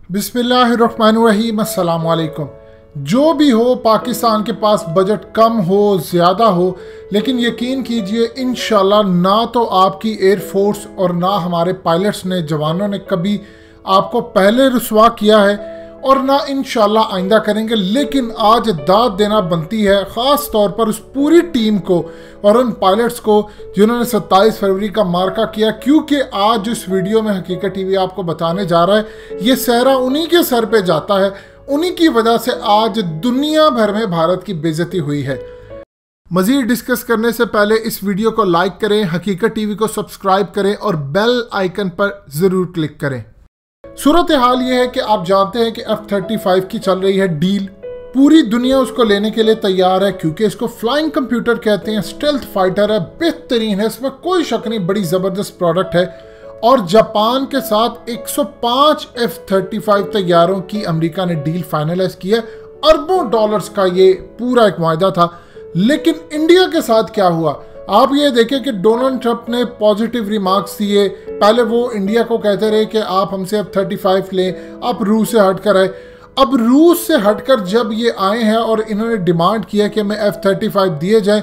बिस्मिल्लाहिर्रहमानिर्रहीम, अस्सलाम वालेकुम। जो भी हो, पाकिस्तान के पास बजट कम हो ज़्यादा हो, लेकिन यकीन कीजिए इंशाल्लाह ना तो आपकी एयरफोर्स और ना हमारे पायलट्स ने, जवानों ने कभी आपको पहले रुसवा किया है और ना इंशाल्लाह आइंदा करेंगे। लेकिन आज दाद देना बनती है ख़ास तौर पर उस पूरी टीम को और उन पायलट्स को जिन्होंने 27 फरवरी का मार्का किया, क्योंकि आज इस वीडियो में हकीकत टीवी आपको बताने जा रहा है ये सहरा उन्हीं के सर पे जाता है। उन्हीं की वजह से आज दुनिया भर में भारत की बेइज्जती हुई है। मज़ीद डिस्कस करने से पहले इस वीडियो को लाइक करें, हकीकत टीवी को सब्सक्राइब करें और बेल आइकन पर ज़रूर क्लिक करें। सूरत हाल ये है कि आप जानते हैं कि F-35 की चल रही है डील। पूरी दुनिया उसको लेने के लिए तैयार है क्योंकि इसको फ्लाइंग कंप्यूटर कहते हैं, स्टेल्थ फाइटर है, बेहतरीन है, इसमें कोई शक नहीं, बड़ी ज़बरदस्त प्रोडक्ट है। और जापान के साथ 105 F-35 तैयारों की अमेरिका ने डील फाइनलाइज की है। अरबों डॉलर्स का ये पूरा एक वायदा था। लेकिन इंडिया के साथ क्या हुआ, आप ये देखें कि डोनाल्ड ट्रंप ने पॉजिटिव रिमार्क्स दिए। पहले वो इंडिया को कहते रहे कि आप हमसे F-35 लें, आप रूस से हटकर आए। अब रूस से हटकर जब ये आए हैं और इन्होंने डिमांड किया कि हमें F-35 दिए जाए,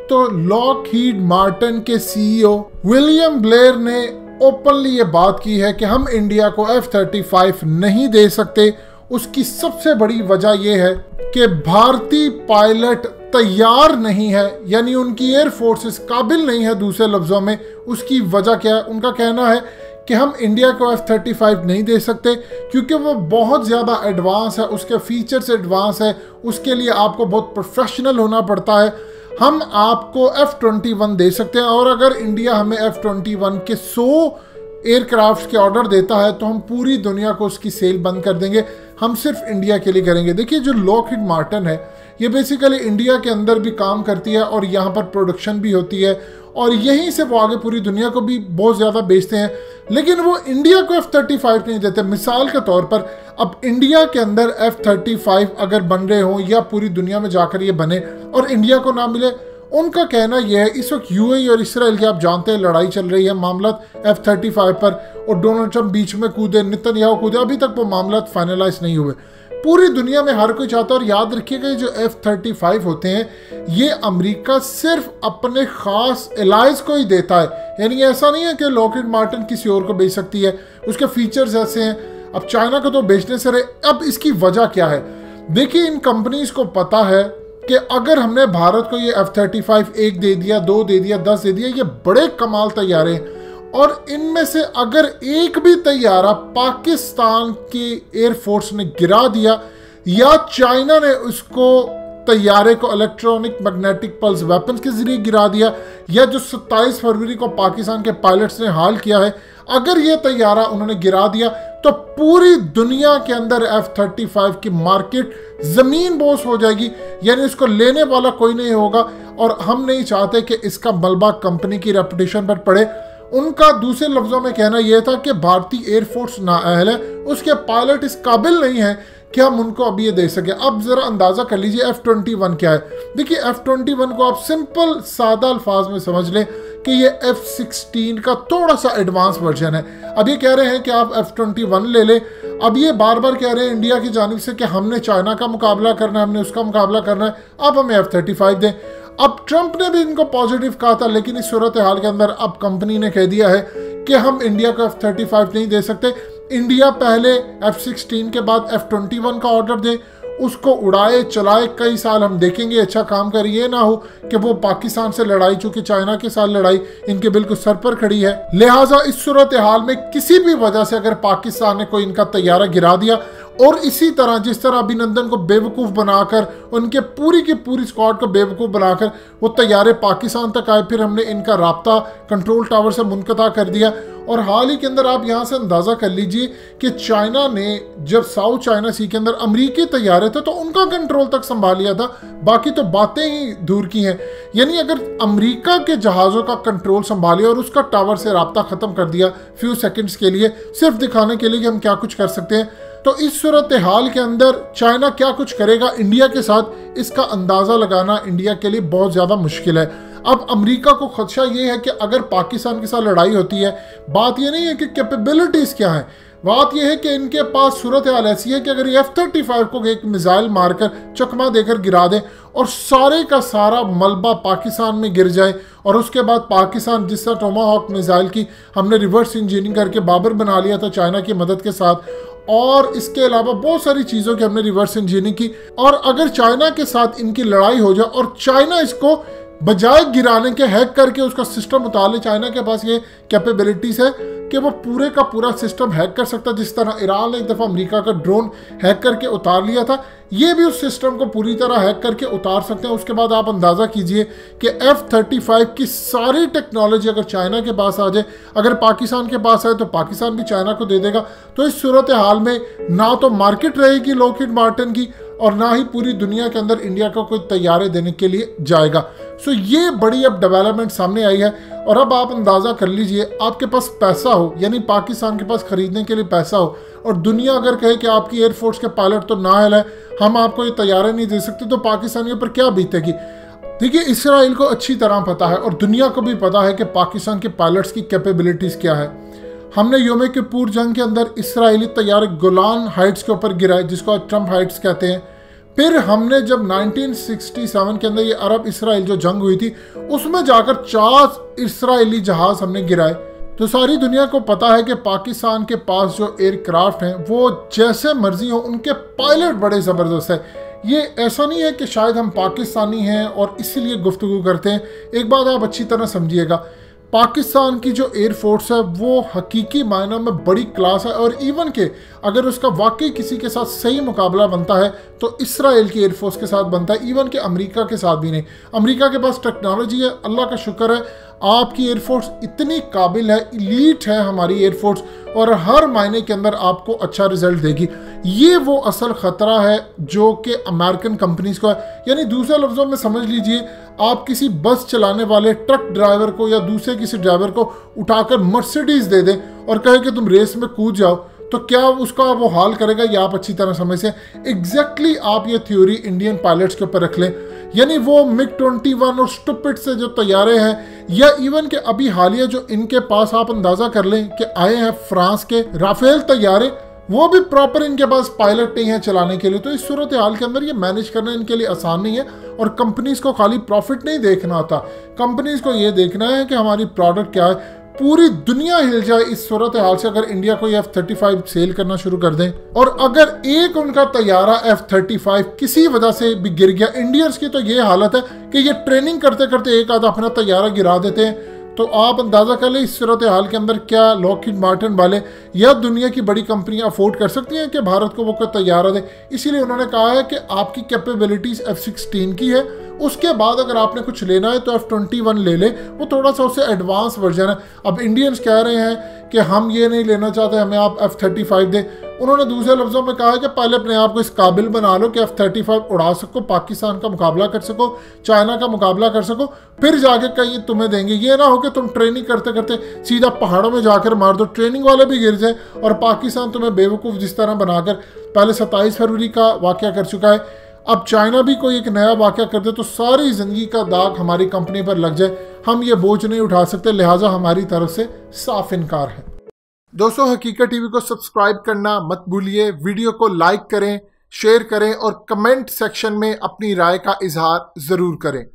तो लॉकहीड मार्टिन के CEO विलियम ब्लेयर ने ओपनली ये बात की है कि हम इंडिया को F-35 नहीं दे सकते। उसकी सबसे बड़ी वजह यह है कि भारतीय पायलट तैयार नहीं है, यानी उनकी एयरफोर्स काबिल नहीं है। दूसरे लफ्ज़ों में उसकी वजह क्या है, उनका कहना है कि हम इंडिया को F-35 नहीं दे सकते क्योंकि वो बहुत ज़्यादा एडवांस है, उसके फीचर्स एडवांस है, उसके लिए आपको बहुत प्रोफेशनल होना पड़ता है। हम आपको F-21 दे सकते हैं और अगर इंडिया हमें F-21 के 100 एयरक्राफ्ट के ऑर्डर देता है तो हम पूरी दुनिया को उसकी सेल बंद कर देंगे, हम सिर्फ इंडिया के लिए करेंगे। देखिए, जो लॉकहीड मार्टिन है ये बेसिकली इंडिया के अंदर भी काम करती है और यहाँ पर प्रोडक्शन भी होती है और यहीं से वो आगे पूरी दुनिया को भी बहुत ज़्यादा बेचते हैं। लेकिन वो इंडिया को F-35 नहीं देते। मिसाल के तौर पर अब इंडिया के अंदर F-35 अगर बन रहे हों या पूरी दुनिया में जाकर ये बने और इंडिया को ना मिले, उनका कहना यह है, इस वक्त UAE और इसराइल की आप जानते हैं लड़ाई चल रही है मामला F-35 पर, और डोनाल्ड ट्रंप बीच में कूदे, नेतन्याहू कूदे, अभी तक वो मामला फाइनलाइज नहीं हुए। पूरी दुनिया में हर कोई चाहता है। और याद रखिएगा, जो F-35 होते हैं ये अमेरिका सिर्फ अपने खास एलाइज को ही देता है, यानी ऐसा नहीं है कि लॉकहीड मार्टिन किसी और को बेच सकती है। उसके फीचर्स ऐसे हैं। अब चाइना को तो बेचने से रहे। अब इसकी वजह क्या है, देखिए, इन कंपनीज को पता है कि अगर हमने भारत को ये F-35 1 दे दिया, 2 दे दिया, 10 दे दिया, ये बड़े कमाल तैयारे हैं और इनमें से अगर एक भी तैयारा पाकिस्तान की एयरफोर्स ने गिरा दिया या चाइना ने उसको तैयारे को इलेक्ट्रॉनिक मैग्नेटिक पल्स वेपन्स के जरिए गिरा दिया, या जो 27 फरवरी को पाकिस्तान के पायलट्स ने हाल किया है, अगर ये तैयारा उन्होंने गिरा दिया तो पूरी दुनिया के अंदर F-35 की मार्केट जमीन बोस हो जाएगी, यानी इसको लेने वाला कोई नहीं होगा। और हम नहीं चाहते कि इसका मलबा कंपनी की रेपुटेशन पर पड़े। उनका दूसरे लफ्जों में कहना यह था कि भारतीय एयरफोर्स नाअहल है, उसके पायलट इस काबिल नहीं है कि हम उनको अभी ये दे सके। अब जरा अंदाजा कर लीजिए F-21 क्या है। देखिए, F-21 को आप सिंपल सादा अल्फाज में समझ लें कि ये F-16 का थोड़ा सा एडवांस वर्जन है। अब ये कह रहे हैं कि आप F-21 ले लें। अब ये बार बार कह रहे हैं इंडिया की जानिब से कि हमने चाइना का मुकाबला करना है, हमने उसका मुकाबला करना है, आप हमें F-35 दें। अब ट्रंप ने भी इनको पॉजिटिव कहा था, लेकिन इस सूरत हाल के अंदर अब कंपनी ने कह दिया है कि हम इंडिया को F-35 नहीं दे सकते। इंडिया पहले F-16 के बाद F-21 का ऑर्डर दे, उसको उड़ाए चलाए, कई साल हम देखेंगे अच्छा काम कर। ये ना हो कि वो पाकिस्तान से लड़ाई, चूंकि चाइना के साथ लड़ाई इनके बिल्कुल सर पर खड़ी है, लिहाजा इस सूरत हाल में किसी भी वजह से अगर पाकिस्तान ने कोई इनका तैयारा गिरा दिया और इसी तरह जिस तरह अभिनंदन को बेवकूफ़ बनाकर, उनके पूरी की पूरी स्क्वाड को बेवकूफ़ बनाकर वो तैयारे पाकिस्तान तक आए, फिर हमने इनका राब्ता कंट्रोल टावर से मुनक़ता कर दिया। और हाल ही के अंदर आप यहाँ से अंदाज़ा कर लीजिए कि चाइना ने जब साउथ चाइना सी के अंदर अमेरिकी तैयारे थे तो उनका कंट्रोल तक संभाल लिया था, बाकी तो बातें ही दूर की हैं। यानी अगर अमेरिका के जहाज़ों का कंट्रोल संभालिया और उसका टावर से राब्ता ख़त्म कर दिया फ्यू सेकंड्स के लिए, सिर्फ दिखाने के लिए कि हम क्या कुछ कर सकते हैं, तो इस सूरत हाल के अंदर चाइना क्या कुछ करेगा इंडिया के साथ, इसका अंदाज़ा लगाना इंडिया के लिए बहुत ज़्यादा मुश्किल है। अब अमेरिका को खदशा ये है कि अगर पाकिस्तान के साथ लड़ाई होती है, बात ये नहीं है कि कैपेबिलिटीज़ क्या हैं, बात यह है कि इनके पास सूरत हाल ऐसी है कि अगर ये F-35 को एक मिसाइल मारकर चकमा देकर गिरा दें और सारे का सारा मलबा पाकिस्तान में गिर जाए और उसके बाद पाकिस्तान जिस तरह टोमाहॉक मिसाइल की हमने रिवर्स इंजीनियरिंग करके बाबर बना लिया था चाइना की मदद के साथ, और इसके अलावा बहुत सारी चीज़ों की हमने रिवर्स इंजीनियरिंग की, और अगर चाइना के साथ इनकी लड़ाई हो जाए और चाइना इसको बजाय गिराने के हैक करके उसका सिस्टम उतार ले, चाइना के पास ये कैपेबिलिटीज है कि वो पूरे का पूरा सिस्टम हैक कर सकता है। जिस तरह ईरान ने एक दफ़ा अमेरिका का ड्रोन हैक करके उतार लिया था, ये भी उस सिस्टम को पूरी तरह हैक करके उतार सकते हैं। उसके बाद आप अंदाज़ा कीजिए कि F-35 की सारी टेक्नोलॉजी अगर चाइना के पास आ जाए, अगर पाकिस्तान के पास आए तो पाकिस्तान भी चाइना को दे देगा। तो इस सूरत हाल में ना तो मार्केट रहेगी लॉकहीड मार्टिन की और ना ही पूरी दुनिया के अंदर इंडिया को कोई तैयारे देने के लिए जाएगा। सो ये बड़ी अब डेवलपमेंट सामने आई है। और अब आप अंदाज़ा कर लीजिए, आपके पास पैसा हो, यानी पाकिस्तान के पास खरीदने के लिए पैसा हो, और दुनिया अगर कहे कि आपकी एयरफोर्स के पायलट तो नाअहल है, हम आपको ये तैयारे नहीं दे सकते, तो पाकिस्तानियों पर क्या बीतेगी। देखिए, इसराइल को अच्छी तरह पता है और दुनिया को भी पता है कि पाकिस्तान के पायलट्स की कैपेबिलिटीज़ क्या है। हमने योम किपुर जंग के अंदर इसराइली तैयारे गोलान हाइट्स के ऊपर गिराए, जिसको आज ट्रम्प हाइट्स कहते हैं। फिर हमने जब 1967 के अंदर ये अरब इसराइल जो जंग हुई थी, उसमें जाकर 4 इसराइली जहाज हमने गिराए। तो सारी दुनिया को पता है कि पाकिस्तान के पास जो एयरक्राफ्ट हैं वो जैसे मर्जी हो, उनके पायलट बड़े ज़बरदस्त है। ये ऐसा नहीं है कि शायद हम पाकिस्तानी हैं और इसीलिए गुफ्तगू करते हैं। एक बात आप अच्छी तरह समझिएगा, पाकिस्तान की जो एयरफोर्स है वो हकीकी मायनों में बड़ी क्लास है, और इवन के अगर उसका वाकई किसी के साथ सही मुकाबला बनता है तो इसराइल की एयरफोर्स के साथ बनता है, इवन के अमेरिका के साथ भी नहीं। अमेरिका के पास टेक्नोलॉजी है, अल्लाह का शुक्र है, आपकी एयरफोर्स इतनी काबिल है, इलीट है हमारी एयरफोर्स, और हर महीने के अंदर आपको अच्छा रिजल्ट देगी। ये वो असल ख़तरा है जो कि अमेरिकन कंपनीज को है। यानी दूसरे लफ्ज़ों में समझ लीजिए, आप किसी बस चलाने वाले ट्रक ड्राइवर को या दूसरे किसी ड्राइवर को उठाकर मर्सिडीज़ दे दें और कहे कि तुम रेस में कूद जाओ, तो क्या उसका वो हाल करेगा, ये आप अच्छी तरह समझ से। एग्जैक्टली आप ये थ्योरी इंडियन पायलट्स के ऊपर रख लें। यानी वो MiG-21 और स्टुपिड से जो तैयारे हैं, या इवन के अभी हालिया जो इनके पास आप अंदाज़ा कर लें कि आए हैं फ्रांस के राफेल तैयारे, वो भी प्रॉपर इनके पास पायलट नहीं है चलाने के लिए। तो इस सूरत हाल के अंदर ये मैनेज करना इनके लिए आसान नहीं है। और कंपनीज को खाली प्रॉफिट नहीं देखना होता, कंपनीज को ये देखना है कि हमारी प्रोडक्ट क्या है। पूरी दुनिया हिल जाए इस सूरत हाल से अगर इंडिया को F-35 सेल करना शुरू कर दें, और अगर एक उनका तैयारा F-35 किसी वजह से भी गिर गया, इंडियंस की तो ये हालत है कि ये ट्रेनिंग करते करते एक आधा अपना तैयारा गिरा देते हैं। तो आप अंदाज़ा कर लें इस सूरत हाल के अंदर क्या लॉकहीड मार्टिन वाले या दुनिया की बड़ी कंपनियां अफोर्ड कर सकती हैं कि भारत को वो कोई तैयारा दे। इसीलिए उन्होंने कहा है कि आपकी कैपेबिलिटीज़ F-16 की है, उसके बाद अगर आपने कुछ लेना है तो F-21 ले ले, वो थोड़ा सा उससे एडवांस वर्जन है। अब इंडियंस कह रहे हैं कि हम ये नहीं लेना चाहते, हमें आप F-35 दे। उन्होंने दूसरे लफ्ज़ों में कहा है कि पहले अपने आप को इस काबिल बना लो कि F-35 उड़ा सको, पाकिस्तान का मुकाबला कर सको, चाइना का मुकाबला कर सको, फिर जाके कहीं तुम्हें देंगे। ये ना हो कि तुम ट्रेनिंग करते करते सीधा पहाड़ों में जाकर मार दो, ट्रेनिंग वाले भी गिर जाए और पाकिस्तान तुम्हें बेवकूफ़ जिस तरह बनाकर पहले 27 फरवरी का वाक़या कर चुका है। अब चाइना भी कोई एक नया वाक़या कर दे तो सारी ज़िंदगी का दाग हमारी कंपनी पर लग जाए। हम ये बोझ नहीं उठा सकते, लिहाजा हमारी तरफ से साफ इनकार है। दोस्तों, हकीकत टीवी को सब्सक्राइब करना मत भूलिए, वीडियो को लाइक करें, शेयर करें और कमेंट सेक्शन में अपनी राय का इजहार ज़रूर करें।